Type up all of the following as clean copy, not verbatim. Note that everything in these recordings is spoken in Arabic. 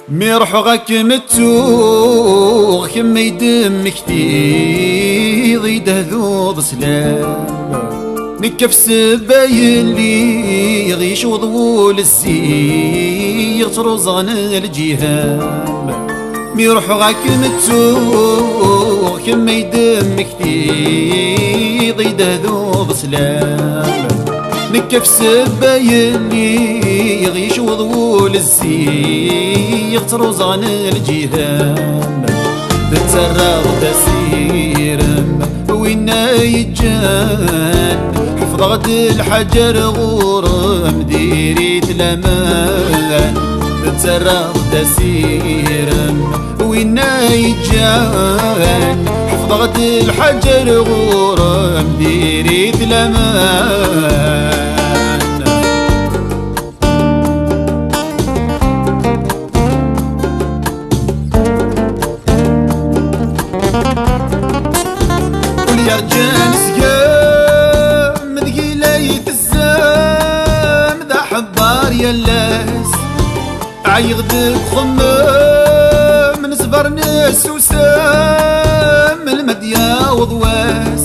ميرح غاك متوغ كما يدم كتير ضيده ذوض سلام نكف سباين لي غيش وضول الزيغ تروزان الجهام ميرح غاك متوغ كما يدم كتير ضيده ذوض سلام نكف سباين لي غيش وضول الزيغ تروزان الجهام تتسرغ تسيرم وينا يجان حفظت الحجر غورم ديري تلامان تتسرغ تسيرم وينا يجان حفظت الحجر غورم ديري تلامان يا رجال سقام ذقيلي تزام ذا حبار يا اللاس عيغدك خمام نصبر ناس وسام المديا وضواس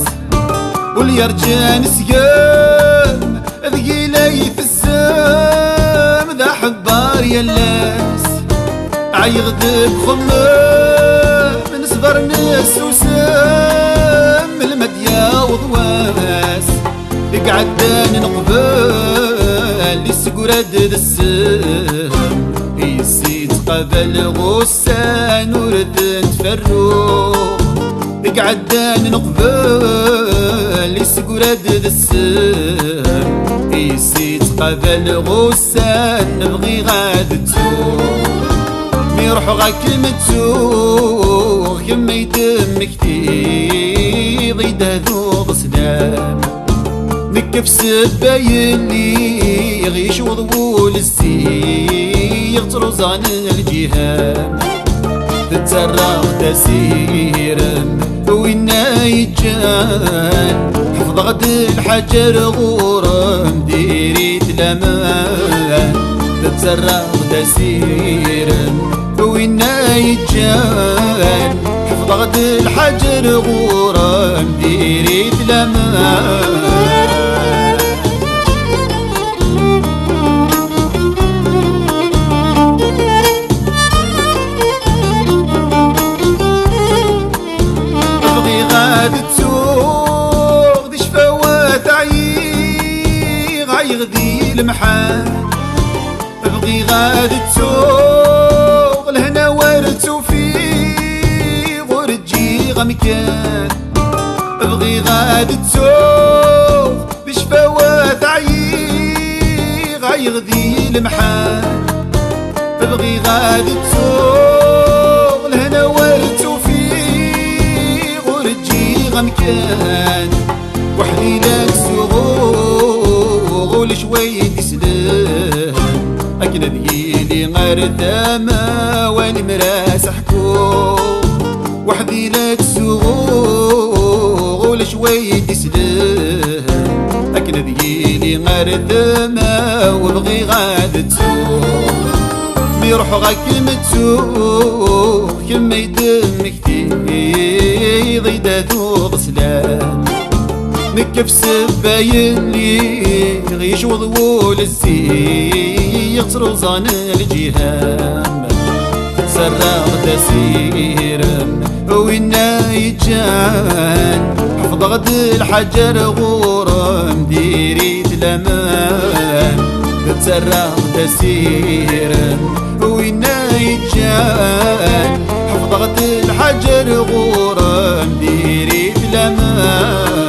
واليا رجال سقام ذقيلي تزام ذا حبار يا اللاس عيغدك خمام نصبر ناس وسام المديا وضواس قعدان نقبل السقرد السهم يسيد قبل غسان ورد تفروق قعدان نقبل السقرد السهم يسيد قبل غسان نبغي غاد تسوق ميروح غاك متسوق كما يدم كتير ضيده ذوق سلام نكف سباين لي غيش وضول الزيغ تروزان الجهام تتسرغ تسيرم وينا يجان حفظت الحجر غورم ديري تلامان تتسرغ تسيرم وينا يجان حفظت الحجر غورم ديري تلامان ابغي غاد تسوق دي شفوات عيغ عيغدي المحال ابغي غاد تسوق لهنا ورد وفيه ورجي غمكان ابغي غاد تسوق بشفوات عيغ عيغدي المحال ابغي غاد تسوق لهنا ورد وفيه ورجي غمكان وحدي لك سوغ لشوي تسلم أكنا ذيلي غير ثما واني مراس حكوم وحدي لك سوغ لشوي تسلم أكنا ذيلي غير ثما وبغي غاد تسوق ميروح غاك متسوق كما يدم كتير ضيده ذوق سلام نكف سباين لي غيش وضول الزيغ تروزان الجهام تتسرغ تسيرم وينا يجان حفظت الحجر غورم ديري تلامان تتسرغ تسيرم وينا يجان حفظت الحجر غورم ديري تلامان